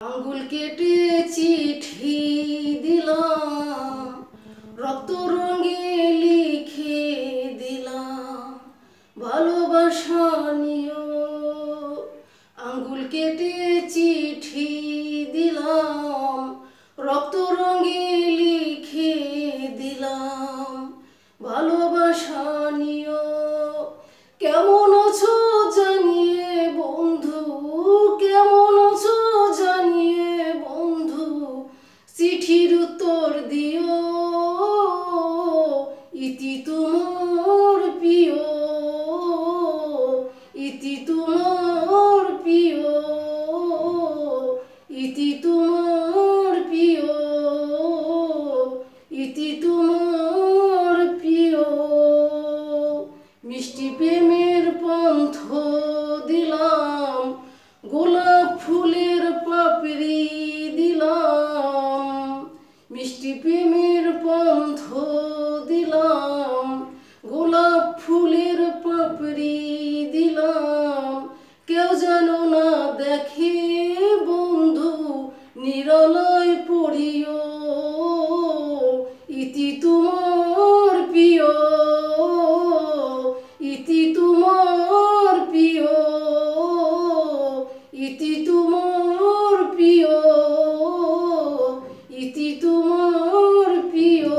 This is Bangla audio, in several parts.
আঙ্গুল কেটে চিঠি দিলাম, রক্ত রঙে লিখে দিলাম ভালোবাসা নিও। আঙ্গুল কেটে চিঠি দিলাম, রক্ত রঙে লিখে দিলাম ভালোবাসা নিও। কেমন আছো জানিয়ে বন্ধু, কেমন আছো জানিয়ে বন্ধু, চিঠির উত্তর দিও। ইতি তোমার প্রিয়, ইতি তোমার প্রিয়, ইতি তোমার প্রিয়, ইতি তোমার প্রিয়। মিষ্টি প্রেমের পন্থ দিলাম, গোলাপ ফুলের পাপড়ি দিলাম। মিষ্টি প্রেমের পন্থ দিলাম, গোলাপ ফুলের পাপড়ি দিলাম। কেউ যেন না দেখে বন্ধু, নিরালয় পড়িও। ইতি তোমার প্রিয়, ইতি তোমার প্রিয়, ইতি তোমার প্রিয়, ইতি তোমার প্রিয়।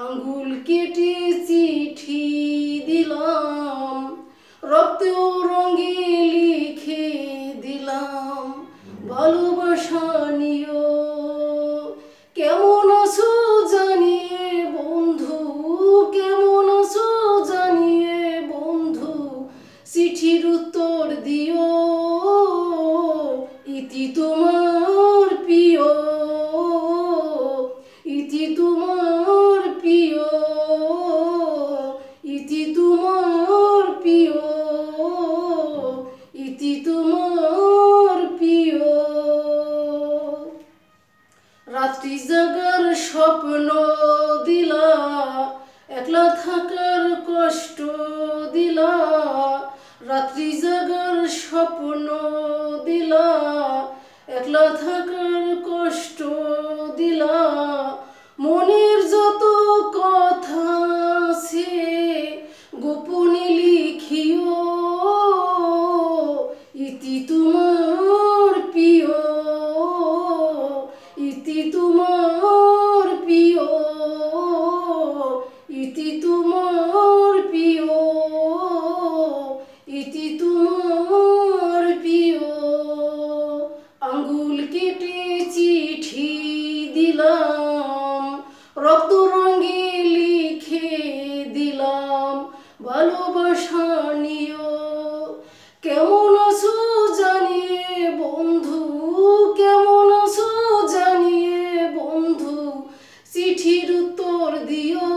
আঙ্গুল কেটে চিঠি দিলাম, রক্ত রঙে লিখে দিলাম ভালোবাসা নিও। কেমন আছো জানিয়ে বন্ধু, কেমন আছো জানিয়ে বন্ধু, চিঠির উত্তর দিও। ইতি তোমার প্রিয়, ইতি তোমার প্রিয়, ইতি তোমার প্রিয়, ইতি তোমার প্রিয়। রাত্রি জাগার স্বপ্ন দিলা, একলা থাকার কষ্ট দিলা। রাত্রি জাগার স্বপ্ন দিলা, একলা থাকার কষ্ট দিলা। মনের যত কথা আছে গোপনে লিখিও। ইতি তোমার প্রিয়, ইতি তোমার প্রিয়, ইতি তোমার প্রিয়, ইতি তোমার প্রিয়। আঙ্গুল কেটে চিঠি দিলাম, রক্ত রঙে লিখে দিলাম ভালোবাসা নিও। কেমন আছো জানিয়ে বন্ধু, কেমন আছো জানিয়ে বন্ধু, চিঠির উত্তর দিও।